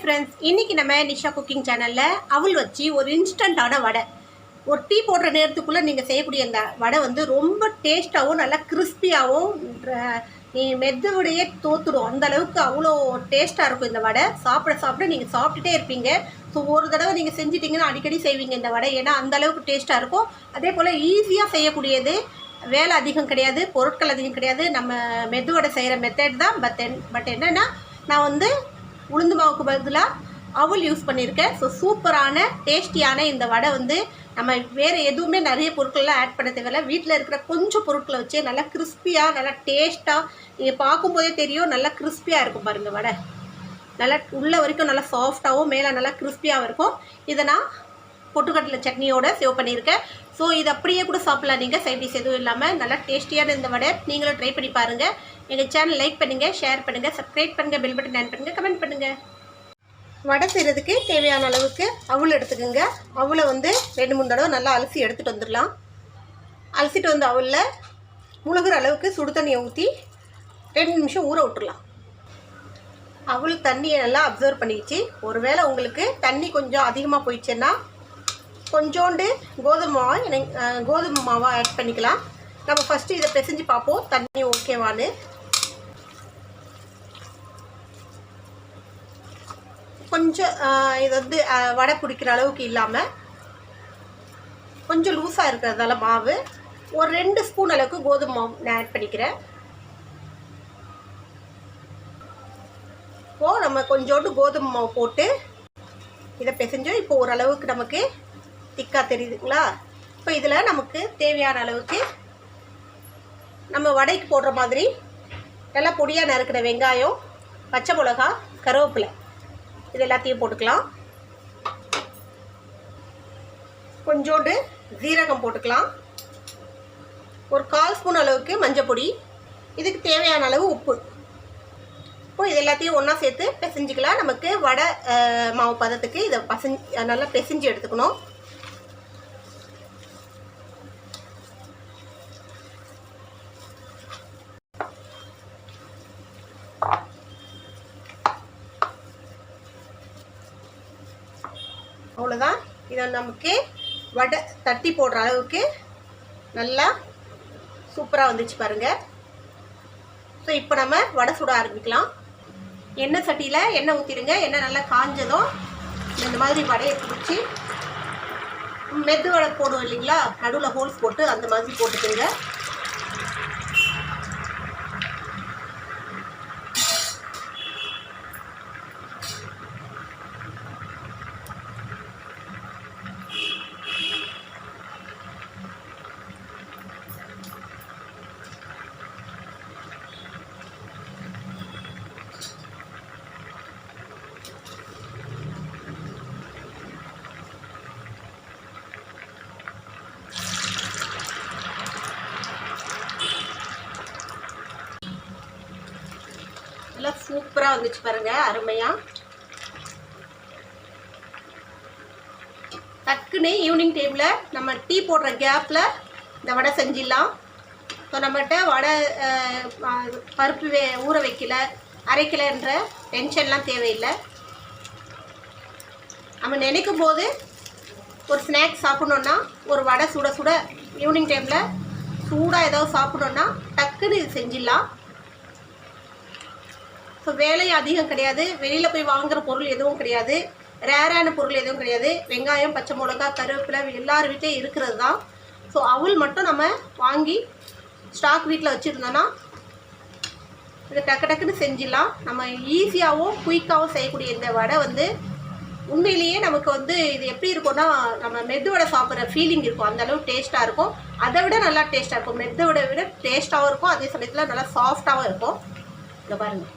Friends, இன்றைக்கி நம்ம Nisha cooking சேனலில் அவள் வச்சு ஒரு இன்ஸ்டண்ட்டான வடை, ஒரு டீ போடுற நேரத்துக்குள்ளே நீங்கள் செய்யக்கூடிய அந்த வடை வந்து ரொம்ப டேஸ்ட்டாகவும் நல்லா கிறிஸ்பியாகவும் நீ மெதுவுடையே தோத்துடும். அந்த அளவுக்கு அவ்வளோ டேஸ்ட்டாக இருக்கும் இந்த வடை. சாப்பிட சாப்பிட நீங்கள் சாப்பிட்டுட்டே இருப்பீங்க. ஸோ ஒரு தடவை நீங்கள் செஞ்சிட்டிங்கன்னா அடிக்கடி செய்வீங்க இந்த வடை, ஏன்னா அந்த அளவுக்கு டேஸ்ட்டாக இருக்கும். அதே போல் ஈஸியாக செய்யக்கூடியது, வேலை அதிகம் கிடையாது, பொருட்கள் அதிகம் கிடையாது. நம்ம மெதுவடை செய்கிற மெத்தட் தான். பட் என்னென்னா, நான் வந்து உளுந்து மாவுக்கு பதிலாக அவல் யூஸ் பண்ணியிருக்கேன். ஸோ சூப்பரான டேஸ்டியான இந்த வடை வந்து நம்ம வேறு எதுவுமே நிறைய பொருட்கள்லாம் ஆட் பண்ண தேவையில்லை. வீட்டில் இருக்கிற கொஞ்சம் பொருட்களை வச்சு நல்லா கிறிஸ்பியாக, நல்லா டேஸ்ட்டாக, நீங்கள் பார்க்கும்போதே தெரியும் நல்லா கிறிஸ்பியாக இருக்கும் பாருங்கள் வடை. நல்லா உள்ள வரைக்கும் நல்லா சாஃப்டாகவும் மேலே நல்லா கிறிஸ்பியாகவும் இருக்கும். இதை நான் பொட்டுக்கடலை சட்னியோடு சேவ் பண்ணியிருக்கேன். ஸோ இது அப்படியே கூட சாப்பிட்லாம் நீங்கள், சைட் டிஷ் எதுவும் இல்லாமல். நல்லா டேஸ்டியான இந்த வடை நீங்களும் ட்ரை பண்ணி பாருங்கள். எங்கள் சேனல் லைக் பண்ணுங்கள், ஷேர் பண்ணுங்கள், சப்ஸ்கிரைப் பண்ணுங்கள், பெல் பட்டன் ஆன் பண்ணுங்கள், கமெண்ட் பண்ணுங்கள். வடை செய்கிறதுக்கு தேவையான அளவுக்கு அவல் எடுத்துக்கோங்க. அவலை வந்து 2-3 தடவை நல்லா அலசி எடுத்துகிட்டு வந்துடலாம். அலசிட்டு வந்து அவலில் முழுகிற அளவுக்கு சுடு தண்ணியை ஊற்றி 2 நிமிஷம் ஊற விட்டுடலாம். அவல் தண்ணியை நல்லா அப்சர்வ் பண்ணிக்கிச்சு. ஒருவேளை உங்களுக்கு தண்ணி கொஞ்சம் அதிகமாக போயிடுச்சுன்னா கொஞ்சோண்டு கோதுமை மாவை ஆட் பண்ணிக்கலாம். நம்ம ஃபஸ்ட்டு இதை பிசைஞ்சு பார்ப்போம் தண்ணி ஓகேவான்னு. கொஞ்சம் இது வந்து வடை பிடிக்கிற அளவுக்கு இல்லாமல் கொஞ்சம் லூஸாக இருக்கிறதால மாவு ஒரு 2 ஸ்பூன் அளவுக்கு கோதுமை மாவு நான் ஆட் பண்ணிக்கிறேன். இப்போது நம்ம கொஞ்சோண்டு கோதுமை மாவு போட்டு இதை பிசைஞ்சோம். இப்போ ஓரளவுக்கு நமக்கு திக்காக தெரியுதுங்களா? இப்போ இதில் நமக்கு தேவையான அளவுக்கு நம்ம வடைக்கு போடுற மாதிரி நல்லா பொடியாக நறுக்கிற வெங்காயம், பச்சை மிளகா, கருவேப்பிலை இது எல்லாத்தையும் போட்டுக்கலாம். கொஞ்சோண்டு ஜீரகம் போட்டுக்கலாம். ஒரு 1/4 ஸ்பூன் அளவுக்கு மஞ்சள் பொடி, இதுக்கு தேவையான அளவு உப்பு. இப்போ இது எல்லாத்தையும் ஒன்றா சேர்த்து பிசைஞ்சிக்கலாம். நமக்கு வடை மாவு பதத்துக்கு இதை நல்லா பிசைஞ்சு எடுத்துக்கணும். அவ்வளோதான். இதை நமக்கு வடை தட்டி போடுற அளவுக்கு நல்லா சூப்பராக வந்துச்சு பாருங்கள். ஸோ இப்போ நம்ம வடை சுட ஆரம்பிக்கலாம். எண்ணெய் சட்டியில் எண்ணெய் ஊற்றிடுங்க. எண்ணெய் நல்லா காஞ்சதும் இந்த மாதிரி வடையை பிடிச்சி மெது வடை போடுவோம் இல்லைங்களா, நடுவில் ஹோல்ஸ் போட்டு அந்த மாதிரி போட்டுக்குங்க. நல்லா சூப்பராக வந்துச்சு பாருங்கள், அருமையாக. டக்குன்னு ஈவினிங் டைமில் நம்ம டீ போடுற கேப்பில் இந்த வடை செஞ்சிடலாம். ஸோ நம்மகிட்ட வடை பருப்பு ஊற வைக்கல, அரைக்கலைன்ற டென்ஷன்லாம் தேவையில்லை. நம்ம நினைக்கும் போது ஒரு ஸ்நாக்ஸ் சாப்பிட்ணுன்னா, ஒரு வடை சுட சுட ஈவினிங் டைமில் சூடாக ஏதாவது சாப்பிட்ணுன்னா டக்குன்னு இது செஞ்சிடலாம். ஸோ வேலையும் அதிகம் கிடையாது. வெளியில் போய் வாங்குகிற பொருள் எதுவும் கிடையாது, ரேரான பொருள் எதுவும் கிடையாது. வெங்காயம், பச்சை மிளகா, கருவேப்பிலை எல்லார் வீட்லேயும் இருக்கிறது தான். ஸோ அவல் மட்டும் நம்ம வாங்கி ஸ்டாக் வீட்டில் வச்சுருந்தோன்னா இதை டக்குன்னு செஞ்சிடலாம். நம்ம ஈஸியாகவும் குயிக்காகவும் செய்யக்கூடிய இந்த வடை வந்து உண்மையிலேயே நமக்கு வந்து இது எப்படி இருக்கும்னா, நம்ம மெது வடை சாப்பிட்ற ஃபீலிங் இருக்கும். அந்தளவு டேஸ்ட்டாக இருக்கும். அதை விட நல்லா டேஸ்ட்டாக இருக்கும். மெது வடை விட டேஸ்ட்டாகவும் இருக்கும், அதே சமயத்தில் நல்லா சாஃப்டாகவும் இருக்கும். இதை பாருங்கள்,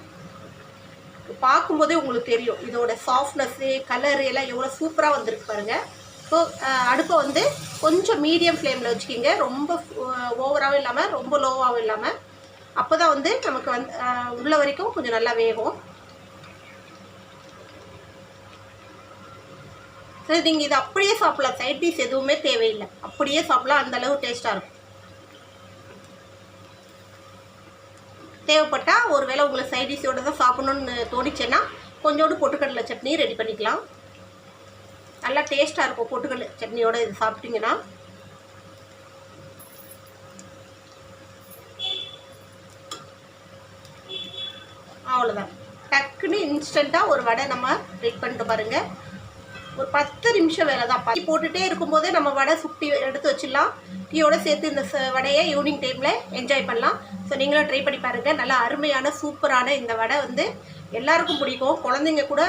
பார்க்கும்போதே உங்களுக்கு தெரியும் இதோட சாஃப்ட்னஸ்ஸு, கலரு எல்லாம் எவ்வளோ சூப்பராக வந்திருக்கு பாருங்கள். ஸோ அடுப்பை வந்து கொஞ்சம் மீடியம் ஃப்ளேமில் வச்சுக்கிங்க. ரொம்ப ஓவராகவும் இல்லாமல் ரொம்ப லோவாகவும் இல்லாமல். அப்போ தான் வந்து நமக்கு வந்து உள்ள வரைக்கும் கொஞ்சம் நல்லா வேகும். ஸோ நீங்கள் இதை அப்படியே சாப்பிட்லாம், சைட் டிஷ் எதுவுமே தேவையில்லை, அப்படியே சாப்பிட்லாம். அந்தளவு டேஸ்ட்டாக இருக்கும். தேவைப்பட்டால் ஒருவேளை உங்களுக்கு சைட் டிஷ்ஷோடு தான் சாப்பிட்ணுன்னு தோணிச்சேன்னா கொஞ்சோண்டு பொட்டுக்கடலை சட்னி ரெடி பண்ணிக்கலாம். நல்லா டேஸ்ட்டாக இருக்கும் பொட்டுக்கடலை சட்னியோடு இது சாப்பிட்டிங்கன்னா. அவ்வளோதான், டக்குன்னு இன்ஸ்டண்ட்டாக ஒரு வடை நம்ம ரெடி பண்ணிட்டு பாருங்கள். ஒரு 10 நிமிஷம் வேலை தான். டீ போட்டுகிட்டே இருக்கும்போதே நம்ம வடை சுட்டி எடுத்து வச்சிடலாம். டீயோடு சேர்த்து இந்த வடையை ஈவினிங் டைமில் என்ஜாய் பண்ணலாம். ஸோ நீங்களும் ட்ரை பண்ணி பாருங்கள். நல்லா அருமையான சூப்பரான இந்த வடை வந்து எல்லாருக்கும் பிடிக்கும். குழந்தைங்க கூட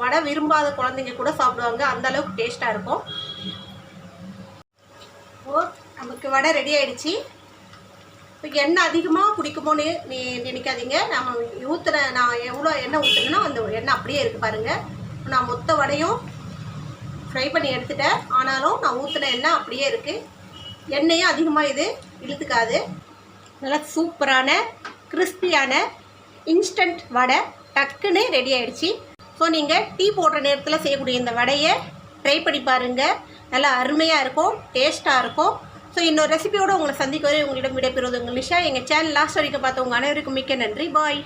வடை விரும்பாத குழந்தைங்க கூட சாப்பிடுவாங்க, அந்தளவுக்கு டேஸ்ட்டாக இருக்கும். நமக்கு வடை ரெடி ஆகிடுச்சு. இப்போ எண்ணெய் அதிகமாக குடிக்குமோன்னு நினைக்காதீங்க. நம்ம நான் எவ்வளோ எண்ணெய் ஊற்றுனேன்னா அந்த எண்ணெய் அப்படியே இருக்குது பாருங்கள். நான் மொத்த வடையும் ஃப்ரை பண்ணி எடுத்துட்டேன், ஆனாலும் நான் ஊற்றின எண்ணெய் அப்படியே இருக்குது. எண்ணெயும் அதிகமாக இது இழுத்துக்காது. நல்லா சூப்பரான கிறிஸ்பியான இன்ஸ்டன்ட் வடை டக்குன்னு ரெடி ஆகிடுச்சு. ஸோ நீங்கள் டீ போடுற நேரத்தில் செய்யக்கூடிய இந்த வடையை ட்ரை பண்ணி பாருங்கள். நல்லா அருமையாக இருக்கும், டேஸ்ட்டாக இருக்கும். ஸோ இன்னொரு ரெசிபியோடு உங்களை சந்திக்க வரை உங்களிடம் விடைபெறுவது உங்கள் நிஷா. எங்கள் சேனல் லாஸ்ட் வரைக்கும் பார்த்து உங்கள் அனைவருக்கும் மிக்க நன்றி. பாய்.